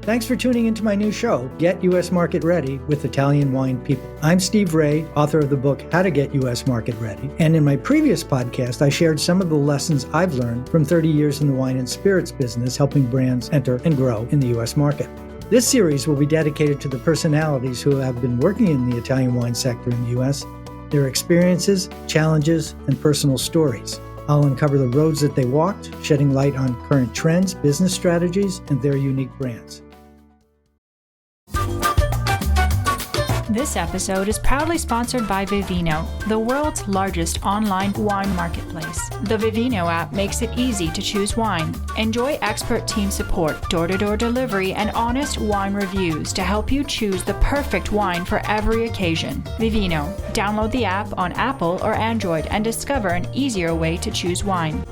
Thanks for tuning into my new show, Get U.S. Market Ready with Italian Wine People. I'm Steve Raye, author of the book, How to Get U.S. Market Ready. And in my previous podcast, I shared some of the lessons I've learned from 30 years in the wine and spirits business, helping brands enter and grow in the U.S. market. This series will be dedicated to the personalities who have been working in the Italian wine sector in the U.S., their experiences, challenges, and personal stories. I'll uncover the roads that they walked, shedding light on current trends, business strategies, and their unique brands. This episode is proudly sponsored by Vivino, the world's largest online wine marketplace. The Vivino app makes it easy to choose wine. Enjoy expert team support, door-to-door delivery, and honest wine reviews to help you choose the perfect wine for every occasion. Vivino. Download the app on Apple or Android and discover an easier way to choose wine.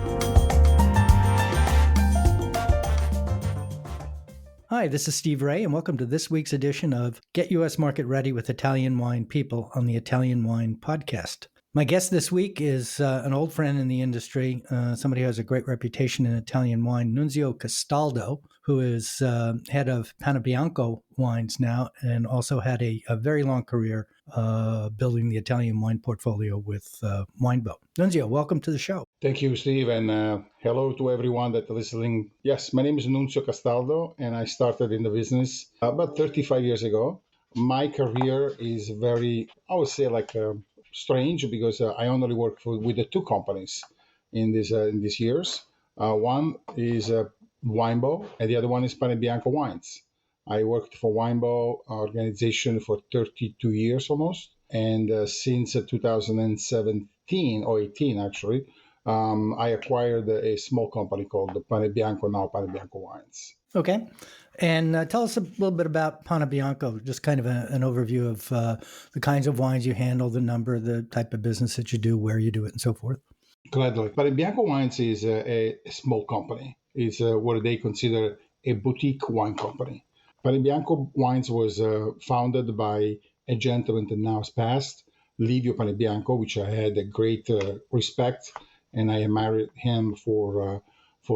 Hi, this is Steve Raye, and welcome to this week's edition of Get U.S. Market Ready with Italian Wine People on the Italian Wine Podcast. My guest this week is an old friend in the industry, somebody who has a great reputation in Italian wine, Nunzio Castaldo, who is head of Panebianco Wines now and also had a very long career building the Italian wine portfolio with Winebow. Nunzio, welcome to the show. Thank you, Steve, and hello to everyone that's listening. Yes, my name is Nunzio Castaldo, and I started in the business about 35 years ago. My career is very, I would say, strange because I only worked with the two companies in these years. One is Winebow, and the other one is Panebianco Wines. I worked for Winebow organization for 32 years almost, and since 2017 or 18 actually, I acquired a small company called Panebianco, now Panebianco Wines. Okay. And tell us a little bit about Panebianco, just kind of an overview of the kinds of wines you handle, the number, the type of business that you do, where you do it, and so forth. Gladly. Panebianco Wines is a small company. It's what they consider a boutique wine company. Panebianco Wines was founded by a gentleman that now has passed, Livio Panebianco, which I had a great respect, and I admired him for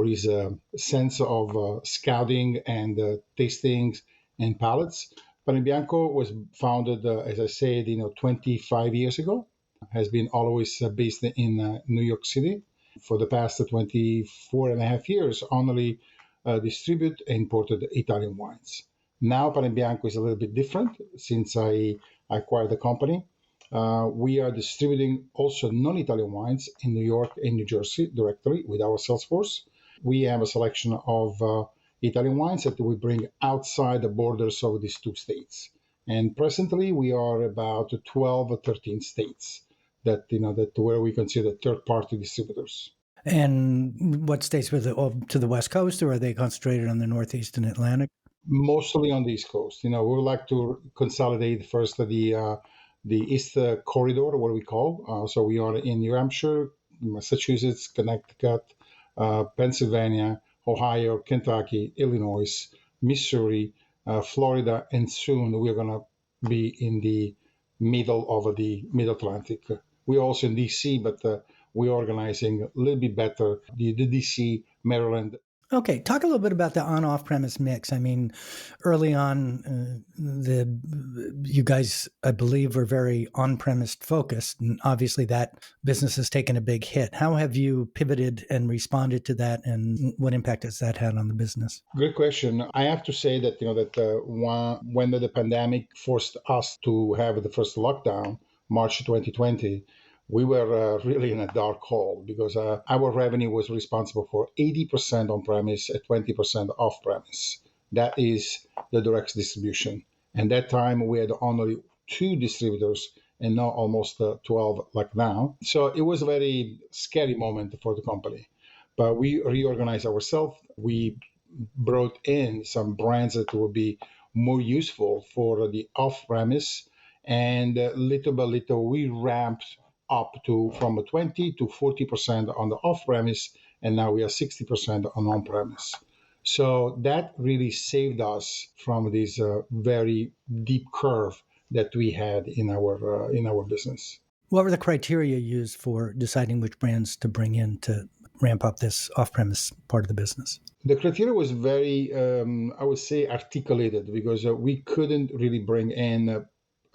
his sense of scouting and tastings and palates. Panebianco was founded, as I said, 25 years ago. Has been always based in New York City. For the past 24 and a half years, only distribute and imported Italian wines. Now Panebianco is a little bit different since I acquired the company. We are distributing also non-Italian wines in New York and New Jersey directly with our sales force. We have a selection of Italian wines that we bring outside the borders of these two states. And presently we are about 12 or 13 states that where we consider third-party distributors. And what states were to the West Coast, or are they concentrated on the Northeast and Atlantic? Mostly on the East Coast. We would like to consolidate first the East Corridor, what we call. So we are in New Hampshire, Massachusetts, Connecticut, Pennsylvania, Ohio, Kentucky, Illinois, Missouri, Florida, and soon we're going to be in the middle of the Mid-Atlantic. We're also in D.C., but we're organizing a little bit better the D.C., Maryland. Okay, talk a little bit about the on-off premise mix. I mean, early on, you guys, I believe, were very on-premise focused, and obviously that business has taken a big hit. How have you pivoted and responded to that, and what impact has that had on the business? Great question. I have to say that when the pandemic forced us to have the first lockdown, March 2020. We were really in a dark hole because our revenue was responsible for 80% on-premise and 20% off-premise. That is the direct distribution. And that time we had only 2 distributors and not almost 12 like now. So it was a very scary moment for the company. But we reorganized ourselves. We brought in some brands that would be more useful for the off-premise. And little by little, we ramped up from 20 to 40% on the off-premise, and now we are 60% on on-premise. So that really saved us from this very deep curve that we had in our business. What were the criteria used for deciding which brands to bring in to ramp up this off-premise part of the business? The criteria was very, I would say, articulated because we couldn't really bring in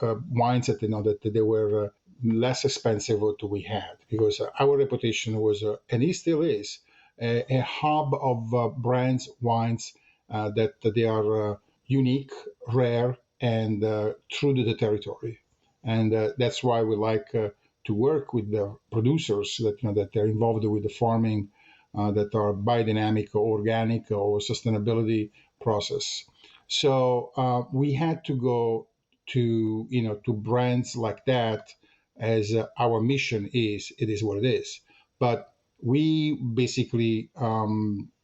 wines that that they were less expensive what we had because our reputation was, and it still is, a hub of brands, wines that they are unique, rare, and true to the territory. And that's why we like to work with the producers that they're involved with the farming, that are biodynamic or organic or sustainability process. So we had to go to brands like that as our mission is. It is what it is. But we basically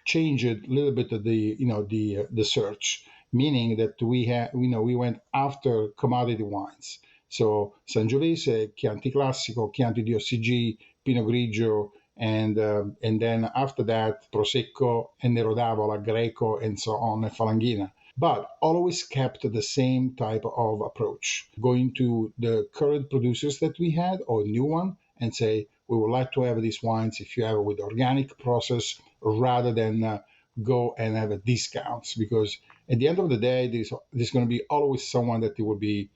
changed a little bit of the search, meaning that we went after commodity wines. So Sangiovese, Chianti Classico, Chianti DOCG, Pinot Grigio, and then after that Prosecco and Nero d'Avola, Greco, and so on, and Falanghina. But always kept the same type of approach, going to the current producers that we had or new one and say, we would like to have these wines if you have it with organic process rather than go and have a discounts, because at the end of the day, there's going to be always someone that it will be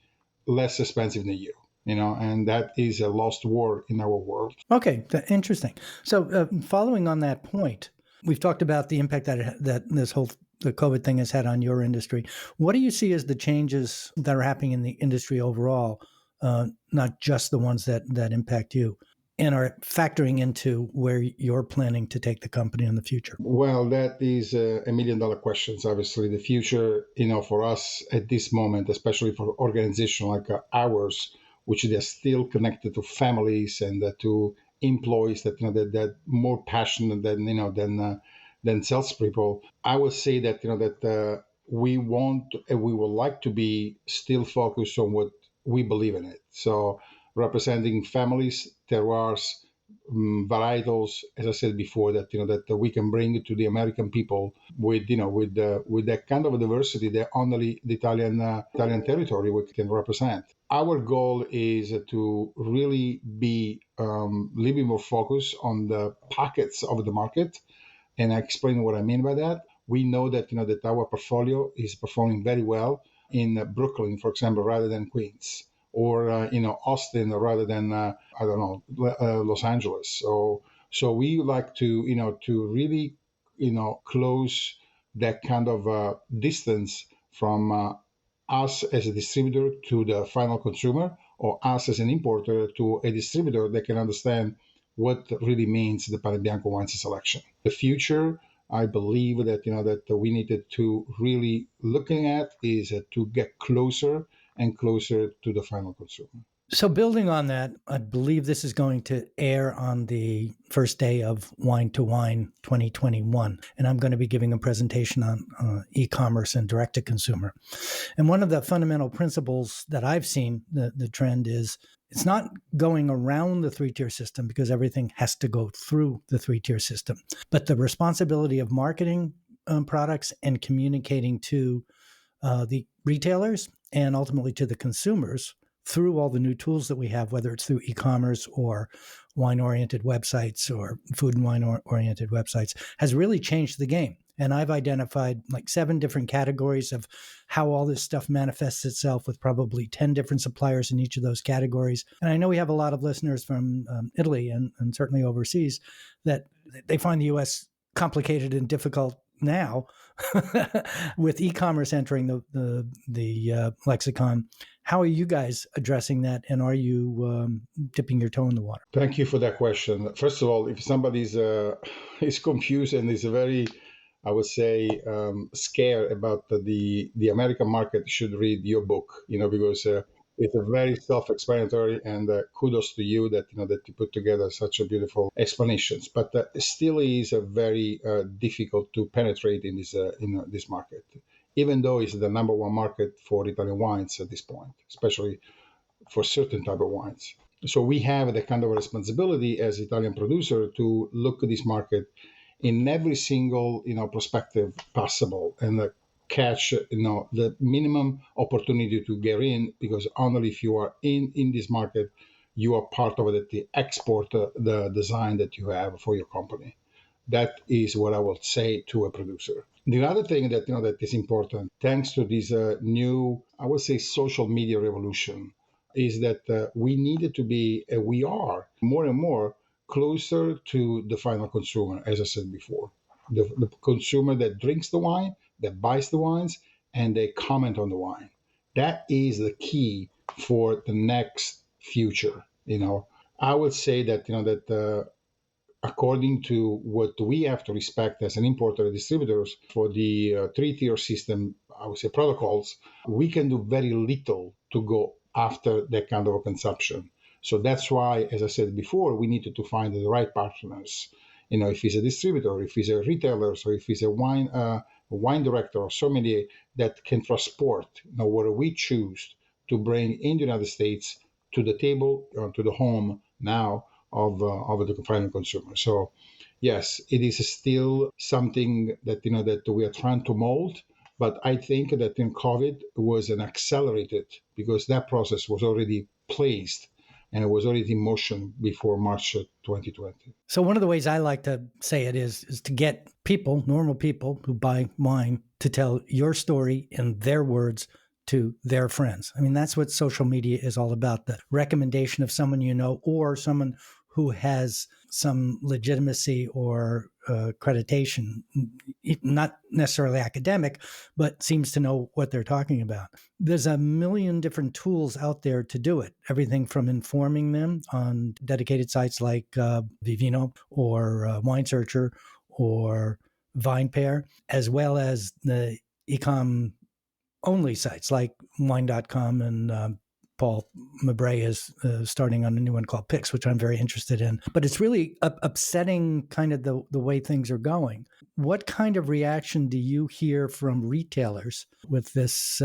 less expensive than you. And that is a lost war in our world. Okay, interesting. So following on that point, we've talked about the impact that the COVID thing has had on your industry. What do you see as the changes that are happening in the industry overall, not just the ones that impact you, and are factoring into where you're planning to take the company in the future? Well, that is a $1 million question. Obviously, the future, for us at this moment, especially for organizations like ours, which they are still connected to families and to employees that more passionate than salespeople. I would say that we want and we would like to be still focused on what we believe in it. So representing families, terroirs, varietals, as I said before, that we can bring to the American people with that kind of a diversity that only the Italian territory we can represent. Our goal is to really be a little bit more focused on the pockets of the market, and I explain what I mean by that. We know that that our portfolio is performing very well in Brooklyn, for example, rather than Queens, or Austin rather than Los Angeles. So we like to really close that kind of distance from us as a distributor to the final consumer, or us as an importer to a distributor that can understand what really means the Panebianco Wines Selection. The future, I believe that we needed to really looking at is to get closer and closer to the final consumer. So building on that, I believe this is going to air on the first day of Wine to Wine 2021. And I'm going to be giving a presentation on e-commerce and direct-to-consumer. And one of the fundamental principles that I've seen, the trend is, it's not going around the three-tier system because everything has to go through the three-tier system. But the responsibility of marketing products and communicating to the retailers and ultimately to the consumers through all the new tools that we have, whether it's through e-commerce or wine-oriented websites or food and wine-oriented websites, has really changed the game. And I've identified like 7 different categories of how all this stuff manifests itself, with probably 10 different suppliers in each of those categories. And I know we have a lot of listeners from Italy and certainly overseas that they find the U.S. complicated and difficult now with e-commerce entering the lexicon. How are you guys addressing that, and are you dipping your toe in the water? Thank you for that question. First of all, if somebody is confused and is very, I would say, scared about the American market, should read your book, because it's a very self-explanatory, and kudos to you that that you put together such a beautiful explanations. But still is a very difficult to penetrate in this market, even though it's the number one market for Italian wines at this point, especially for certain type of wines. So we have the kind of responsibility as Italian producer to look at this market in every single perspective possible, and catch the minimum opportunity to get in, because only if you are in this market, you are part of it, the export, the design that you have for your company. That is what I will say to a producer. The other thing that that is important, thanks to this new, I would say, social media revolution, is that we needed to be, we are more and more closer to the final consumer, as I said before, the consumer that drinks the wine, that buys the wines, and they comment on the wine. That is the key for the next future. I would say that that according to what we have to respect as an importer and distributors for the three-tier system, I would say protocols, we can do very little to go after that kind of a consumption. So that's why, as I said before, we needed to find the right partners. If he's a distributor, if he's a retailer, or if he's a wine director or sommelier that can transport, what we choose to bring in the United States to the table or to the home now of the final consumer. So, yes, it is still something that that we are trying to mold. But I think that in COVID was an accelerated because that process was already placed and it was already in motion before March 2020. So one of the ways I like to say it is to get people, normal people who buy wine, to tell your story in their words to their friends. I mean, that's what social media is all about, the recommendation of someone you know or someone who has some legitimacy or accreditation, not necessarily academic, but seems to know what they're talking about. There's a million different tools out there to do it, everything from informing them on dedicated sites like Vivino or Wine Searcher or VinePair, as well as the ecom only sites like wine.com, and Paul Mabray is starting on a new one called Pix, which I'm very interested in. But it's really upsetting kind of the way things are going. What kind of reaction do you hear from retailers with this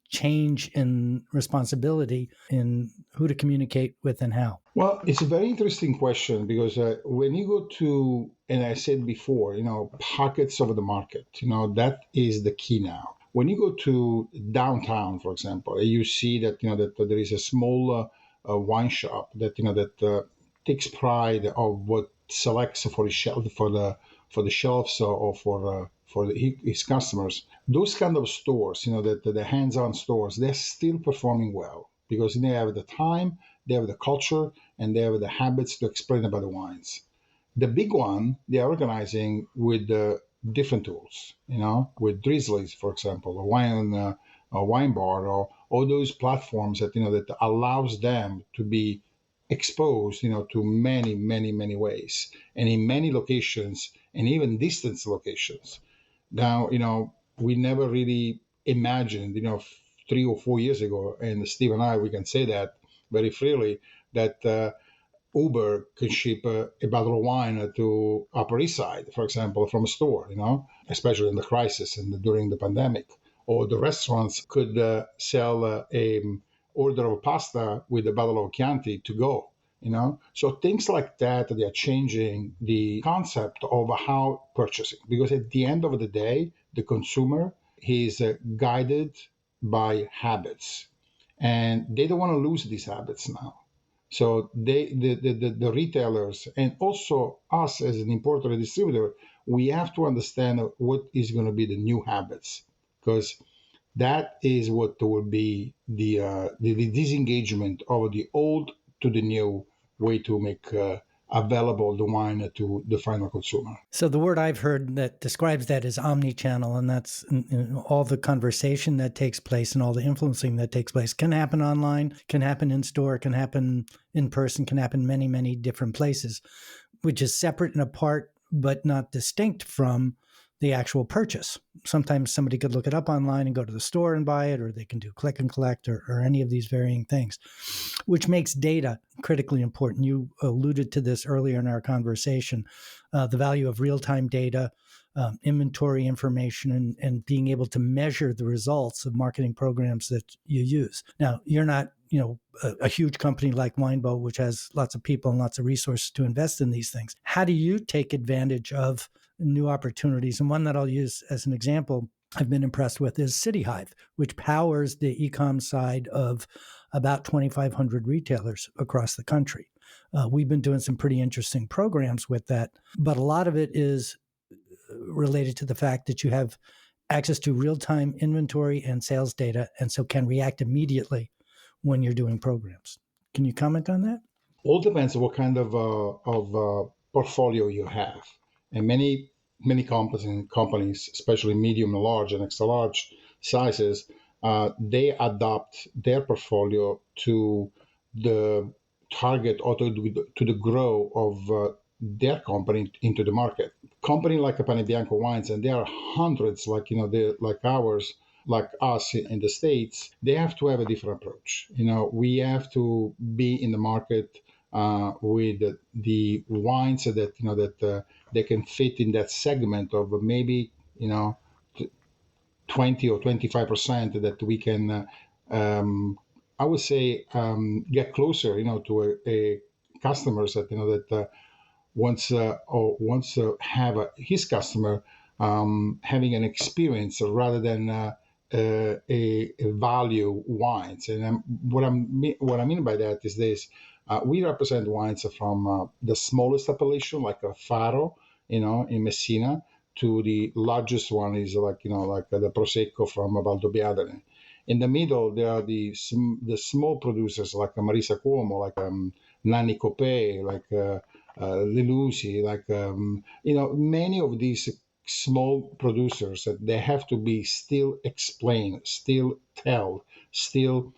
change in responsibility in who to communicate with and how? Well, it's a very interesting question because when you go to, and I said before, pockets of the market, that is the key now. When you go to downtown, for example, you see that that there is a small wine shop that that takes pride of what selects for the shelf for the shelves or for his customers. Those kind of stores, that the hands-on stores, they're still performing well because they have the time, they have the culture, and they have the habits to explain about the wines. The big one, they are organizing with different tools, with Drizzlies, for example, a wine bar, or all those platforms that that allows them to be exposed, to many, many, many ways, and in many locations, and even distance locations. Now, we never really imagined, 3 or 4 years ago, and Steve and I, we can say that very freely, that Uber can ship a bottle of wine to Upper East Side, for example, from a store, especially in the crisis and during the pandemic. Or the restaurants could sell a order of pasta with a bottle of Chianti to go, So things like that, they are changing the concept of how purchasing. Because at the end of the day, the consumer is guided by habits. And they don't want to lose these habits now. So the retailers and also us as an importer and distributor, we have to understand what is going to be the new habits, because that is what will be the disengagement of the old to the new way to make available the wine to the final consumer. So the word I've heard that describes that is omni-channel, and that's all the conversation that takes place and all the influencing that takes place can happen online, can happen in store, can happen in person, can happen many, many different places, which is separate and apart, but not distinct from the actual purchase. Sometimes somebody could look it up online and go to the store and buy it, or they can do click and collect or any of these varying things, which makes data critically important. You alluded to this earlier in our conversation, the value of real-time data, inventory information, and being able to measure the results of marketing programs that you use. Now, you're not a huge company like Winebow, which has lots of people and lots of resources to invest in these things. How do you take advantage of new opportunities? And one that I'll use as an example I've been impressed with is CityHive, which powers the e-com side of about 2,500 retailers across the country. We've been doing some pretty interesting programs with that, but a lot of it is related to the fact that you have access to real-time inventory and sales data, and so can react immediately when you're doing programs. Can you comment on that? All depends on what kind of portfolio you have, and many companies, especially medium, large, and extra large sizes, they adapt their portfolio to the target or to the growth of their company into the market. Company like a Panebianco Wines, and there are hundreds like ours, like us in the States, they have to have a different approach. We have to be in the market with the wines that they can fit in that segment of maybe 20 or 25% that we can I would say get closer to a customers that wants to have his customer having an experience rather than a value wines. And what I mean by that is this: we represent wines from the smallest appellation, like a Faro, in Messina, to the largest one is like the Prosecco from Valdobbiadene. In the middle, there are the small producers like Marisa Cuomo, like Nanni Copé, like Lelusi, like many of these small producers that they have to be still explained, still tell, still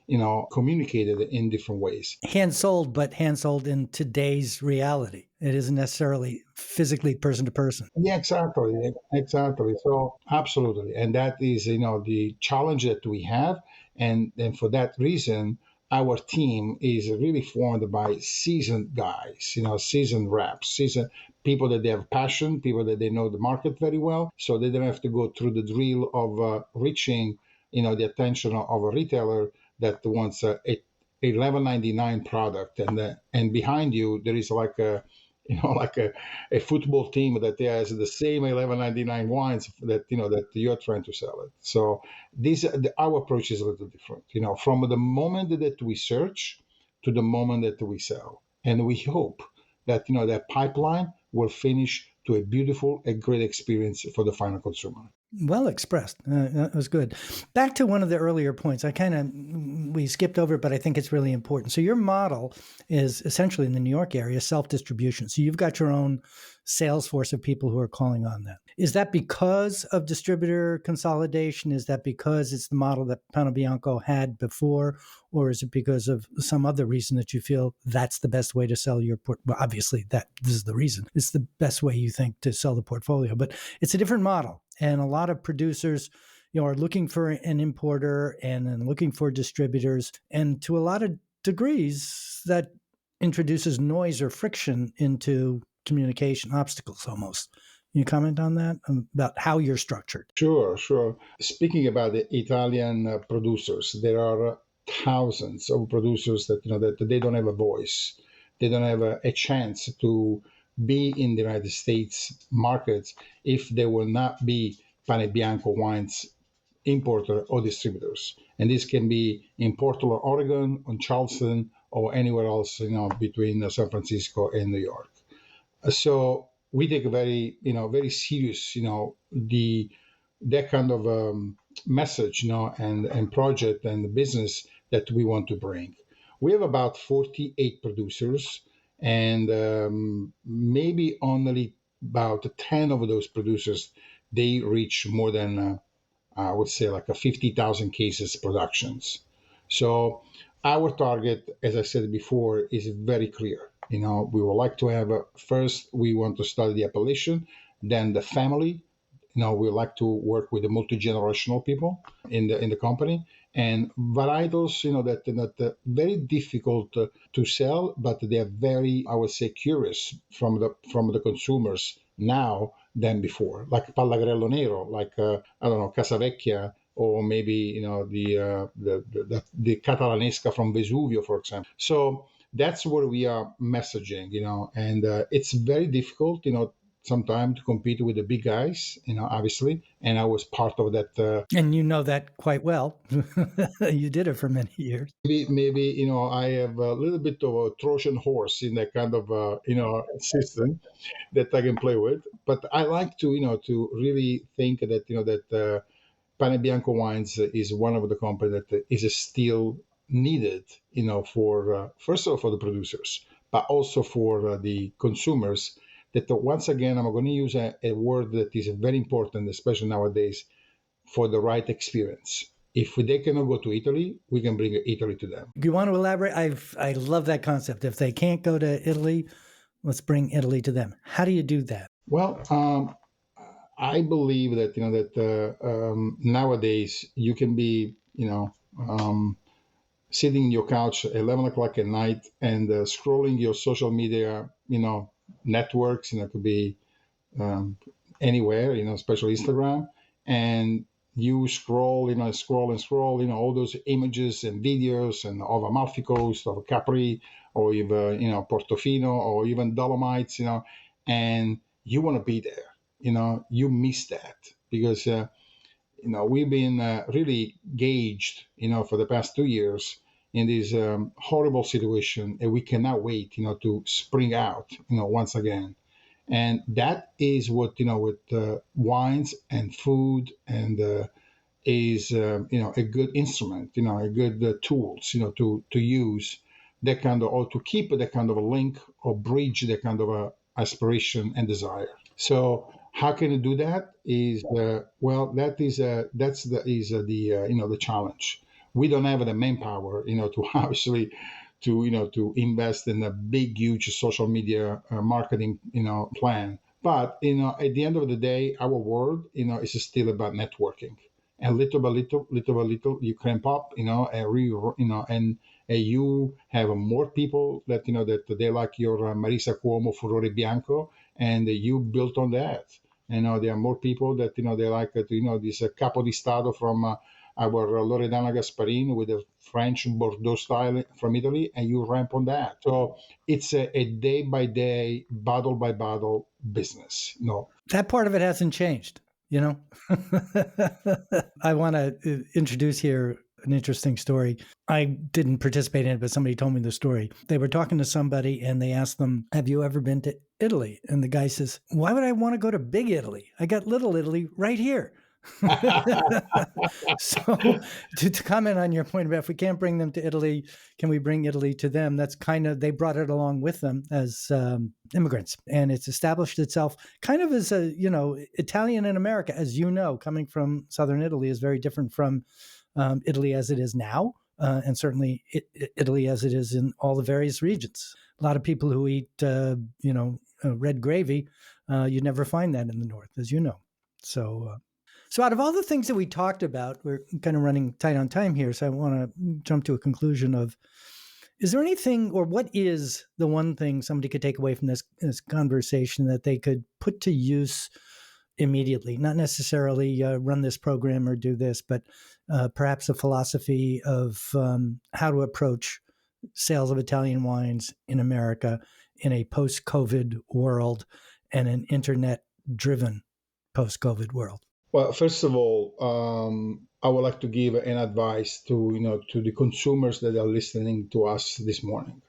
communicated in different ways. Hand sold, but hand sold in today's reality. It isn't necessarily physically person to person. Yeah, exactly. So absolutely, and that is the challenge that we have, and for that reason, our team is really formed by seasoned guys, seasoned reps, seasoned people that they have passion, people that they know the market very well, so they don't have to go through the drill of reaching, the attention of a retailer that wants a $11.99 product, and behind you there is like like a football team that has the same $11.99 wines that that you're trying to sell it. So our approach is a little different. From the moment that we search to the moment that we sell, and we hope that that pipeline will finish to a great experience for the final consumer. Well expressed. That was good. Back to one of the earlier points. We skipped over it, but I think it's really important. So your model is essentially in the New York area, self-distribution. So you've got your own sales force of people who are calling on that. Is that because of distributor consolidation? Is that because it's the model that Panebianco had before? Or is it because of some other reason that you feel that's the best way to sell your well, obviously, this is the reason. It's the best way you think to sell the portfolio. But it's a different model. And a lot of producers, are looking for an importer and then looking for distributors. And to a lot of degrees, that introduces noise or friction into communication obstacles almost. Can you comment on that, about how you're structured? Sure. Speaking about the Italian producers, there are thousands of producers that that they don't have a voice. They don't have a chance to be in the United States markets if they will not be Panebianco Wines importer or distributors. And this can be in Portland, Oregon, on Charleston, or anywhere else, between San Francisco and New York. So we take a very serious, that kind of message, and project and business that we want to bring. We have about 48 producers, and maybe only about 10 of those producers, they reach more than, I would say, like a 50,000 cases productions. So our target, as I said before, is very clear. We would like to have first, we want to study the appellation, then the family. We like to work with the multi-generational people in the company, and varietals, that very difficult to sell, but they are very, I would say, curious from the consumers now than before, like Pallagrello Nero, like I don't know, Casavecchia, or maybe the Catalanesca from Vesuvio, for example. So that's what we are messaging, and it's very difficult, some time to compete with the big guys, obviously, and I was part of that. And you know that quite well. You did it for many years. Maybe I have a little bit of a Trojan horse in that kind of system that I can play with. But I like to really think that that Panebianco Wines is one of the companies that is still needed, for first of all for the producers, but also for the consumers. That once again, I'm going to use a word that is very important, especially nowadays, for the right experience. If they cannot go to Italy, we can bring Italy to them. Do you want to elaborate? I love that concept. If they can't go to Italy, let's bring Italy to them. How do you do that? Well, I believe that nowadays you can be sitting in your couch at 11 o'clock at night and scrolling your social media networks. It could be anywhere, especially Instagram, and you scroll, scroll, all those images and videos and of Amalfi Coast, of Capri, or even, Portofino, or even Dolomites, and you want to be there. You miss that because, we've been really gauged, for the past 2 years in this horrible situation, and we cannot wait, to spring out, once again. And that is what with wines and food and is a good instrument, a good tools, to use that kind of, or to keep that kind of a link or bridge that kind of a aspiration and desire. So how can you do that? Is the challenge. We don't have the manpower, to obviously to invest in a big, huge social media marketing, plan. But at the end of the day, our world, is still about networking, and little by little, you cramp up, and you have more people that that they like your Marisa Cuomo Furore Bianco, and you built on that. There are more people that they like this Capo di Stato from. Our Loredana Gasparin with a French Bordeaux style from Italy, and you ramp on that. So it's a day by day, bottle by bottle business. That part of it hasn't changed, I want to introduce here an interesting story. I didn't participate in it, but somebody told me the story. They were talking to somebody and they asked them, have you ever been to Italy? And the guy says, why would I want to go to big Italy? I got little Italy right here. So to comment on your point about if we can't bring them to Italy, can we bring Italy to them? That's kind of, they brought it along with them as immigrants, and it's established itself kind of as a, Italian in America, as coming from Southern Italy is very different from Italy as it is now, and certainly Italy as it is in all the various regions. A lot of people who eat, red gravy, you never find that in the North, as you know. So out of all the things that we talked about, we're kind of running tight on time here, so I want to jump to a conclusion of, is there anything, or what is the one thing somebody could take away from this conversation that they could put to use immediately? Not necessarily run this program or do this, but perhaps a philosophy of how to approach sales of Italian wines in America in a post-COVID world and an internet-driven post-COVID world. Well, first of all, I would like to give an advice to the consumers that are listening to us this morning.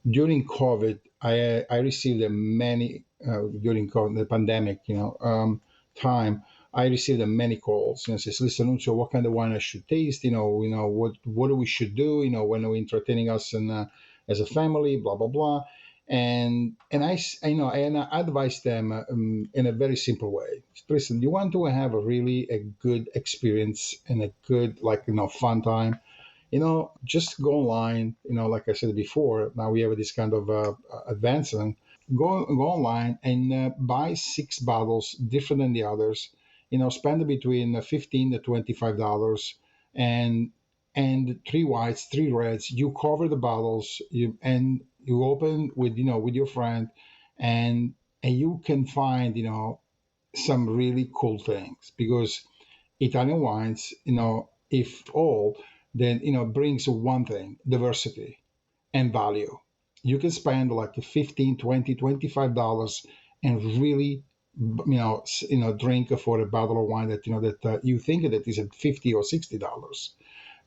During COVID, I received during COVID, the pandemic, time. I received many calls. Says, listen, Nunzio, what kind of wine I should taste? What we should do? When we're entertaining us and as a family, blah blah blah. And I advise them in a very simple way. Listen, you want to have a good experience and a good fun time. Just go online. Like I said before, now we have this kind of advancement. Go online and buy 6 bottles different than the others. Spend between $15 to $25, and 3 whites, 3 reds. You cover the bottles, and you open with your friend, and you can find some really cool things, because Italian wines, if all, then brings one thing: diversity and value. You can spend like $15, $20, $25 and really drink for a bottle of wine that you think that is at $50 or $60.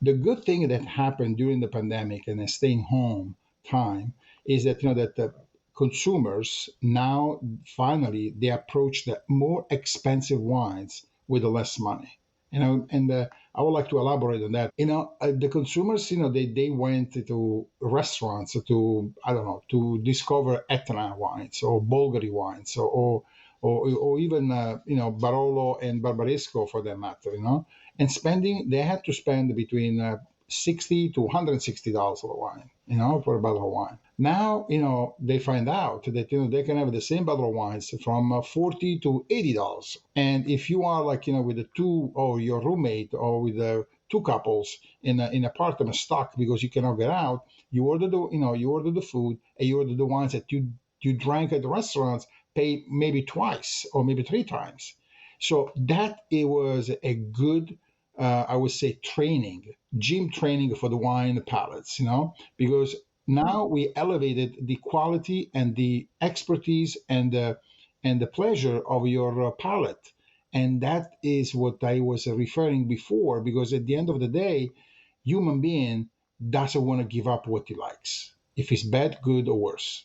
The good thing that happened during the pandemic and the staying home time is that that the consumers now finally they approach the more expensive wines with the less money. And I would like to elaborate on that. The consumers, they went to restaurants to, I don't know, to discover Etna wines or Bulgari wines or even Barolo and Barbaresco for that matter, and they had to spend between $60 to $160 of wine, for a bottle of wine. Now, they find out that they can have the same bottle of wines from $40 to $80. And if you are like with the two or your roommate or with the two couples in an apartment stuck because you cannot get out, you order the food and you order the wines that you drank at the restaurants, pay maybe twice or maybe three times. So that it was a good, I would say, gym training for the wine palates, because now we elevated the quality and the expertise and the pleasure of your palate. And that is what I was referring before, because at the end of the day, human being doesn't want to give up what he likes, if it's bad, good, or worse,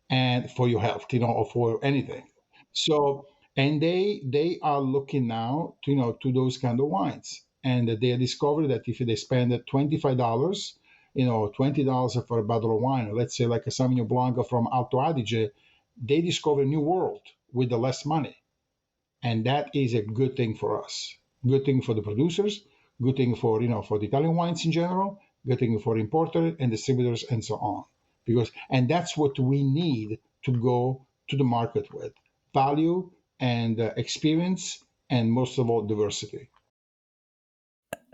and for your health, or for anything. So, and they are looking now to to those kind of wines, and they discovered that if they spend $25, $20 for a bottle of wine, let's say like a Sauvignon Blanc from Alto Adige, they discover a new world with the less money, and that is a good thing for us. Good thing for the producers. Good thing for for the Italian wines in general. Good thing for importers and distributors and so on. And that's what we need to go to the market with: value and experience, and most of all, diversity.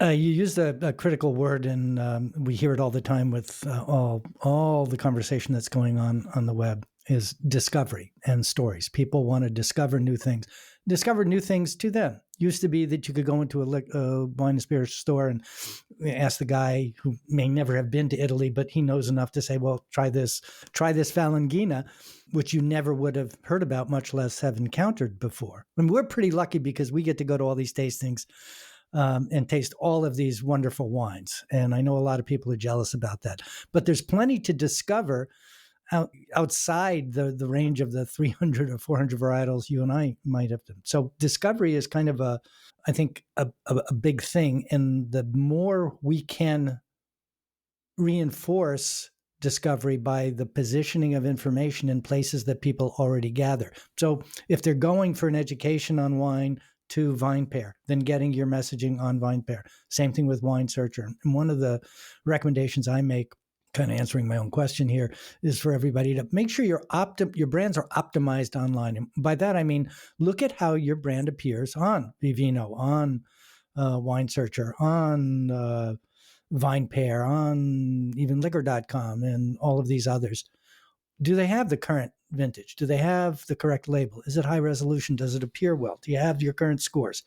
You used a critical word, and we hear it all the time with all the conversation that's going on the web is discovery and stories. People want to discover new things to them. Used to be that you could go into a wine and spirits store and ask the guy who may never have been to Italy, but he knows enough to say, well, try this Valangina, which you never would have heard about, much less have encountered before. And we're pretty lucky because we get to go to all these tastings and taste all of these wonderful wines. And I know a lot of people are jealous about that. But there's plenty to discover outside the range of the 300 or 400 varietals you and I might have done. So discovery is kind of I think a big thing. And the more we can reinforce discovery by the positioning of information in places that people already gather. So if they're going for an education on wine, to VinePair, then getting your messaging on VinePair. Same thing with Wine Searcher. And one of the recommendations I make, kind of answering my own question here, is for everybody to make sure your brands are optimized online. And by that, I mean, look at how your brand appears on Vivino, on Wine Searcher, on VinePair, on even liquor.com and all of these others. Do they have the current vintage? Do they have the correct label? Is it high resolution? Does it appear well? Do you have your current scores?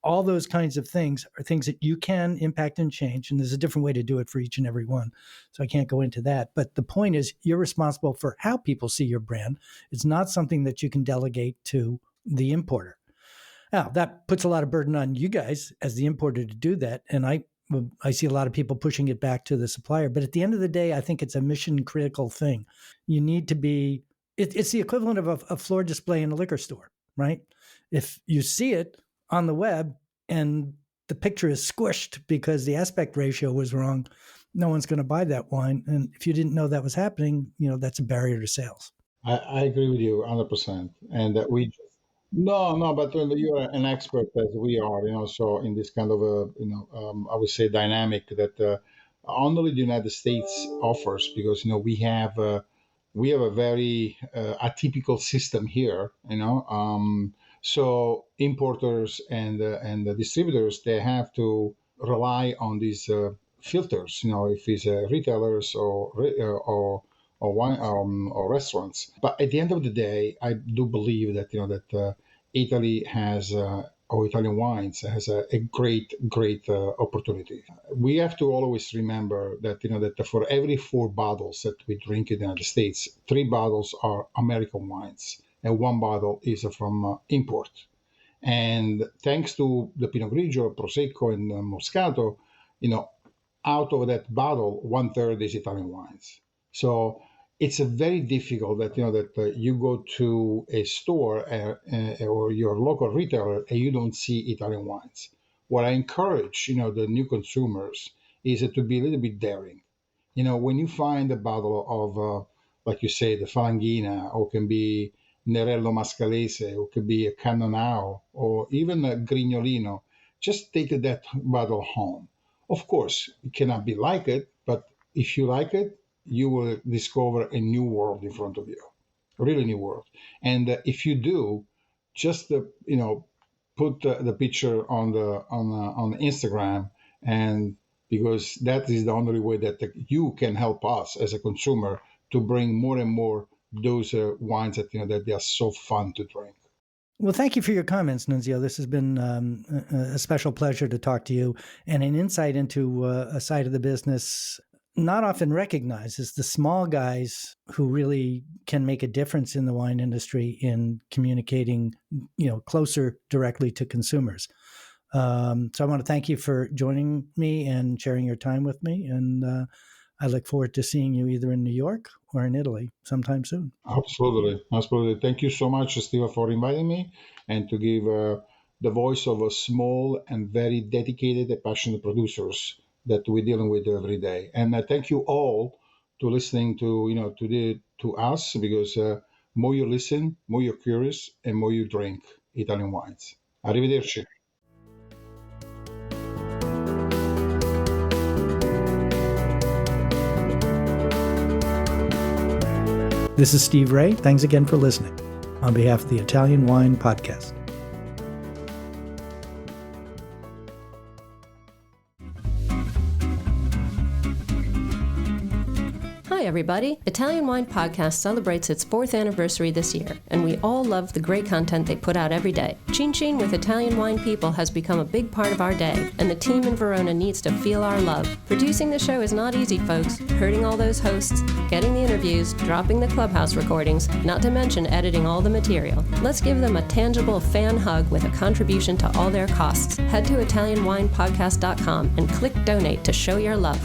All those kinds of things are things that you can impact and change. And there's a different way to do it for each and every one. So I can't go into that. But the point is, you're responsible for how people see your brand. It's not something that you can delegate to the importer. Now, that puts a lot of burden on you guys as the importer to do that. And I see a lot of people pushing it back to the supplier. But at the end of the day, I think it's a mission critical thing. You need to be, it's the equivalent of a floor display in a liquor store, right? If you see it on the web and the picture is squished because the aspect ratio was wrong, no one's going to buy that wine. And if you didn't know that was happening, that's a barrier to sales. I agree with you 100%. And that no, but you're an expert as we are, so in this kind of I would say dynamic that only the United States offers, because we have a very atypical system here, so importers and the distributors, they have to rely on these filters, if it's retailers or wine or restaurants. But at the end of the day, I do believe that Italy has or Italian wines has a great opportunity. We have to always remember that that for every 4 bottles that we drink in the United States, 3 bottles are American wines, and one bottle is from import. And thanks to the Pinot Grigio, Prosecco, and Moscato, out of that bottle, 1/3 is Italian wines. So it's a very difficult that you go to a store or your local retailer and you don't see Italian wines. What I encourage the new consumers is to be a little bit daring. When you find a bottle of like you say, the Falanghina, or can be Nerello Mascalese, or could be a Cannonau, or even a Grignolino, just take that bottle home. Of course, it cannot be like it, but if you like it, you will discover a new world in front of you, a really new world. And if you do, just put the picture on Instagram, and because that is the only way that you can help us as a consumer to bring more and more those wines that that they are so fun to drink. Well, thank you for your comments, Nunzio. This has been a special pleasure to talk to you, and an insight into a side of the business not often recognized as the small guys who really can make a difference in the wine industry in communicating, closer directly to consumers. So I want to thank you for joining me and sharing your time with me, and I look forward to seeing you either in New York or in Italy sometime soon. Absolutely. Thank you so much, Steve, for inviting me and to give the voice of a small and very dedicated and passionate producers that we're dealing with every day. And I thank you all to listening to us, because more you listen, more you're curious, and more you drink Italian wines. Arrivederci. This is Steve Raye. Thanks again for listening on behalf of the Italian Wine Podcast. Hi, everybody. Italian Wine Podcast celebrates its 4th anniversary this year, and we all love the great content they put out every day. Chin Chin with Italian wine people has become a big part of our day, and the team in Verona needs to feel our love. Producing the show is not easy, folks. Herding all those hosts, getting the interviews, dropping the Clubhouse recordings, not to mention editing all the material. Let's give them a tangible fan hug with a contribution to all their costs. Head to ItalianWinePodcast.com and click donate to show your love.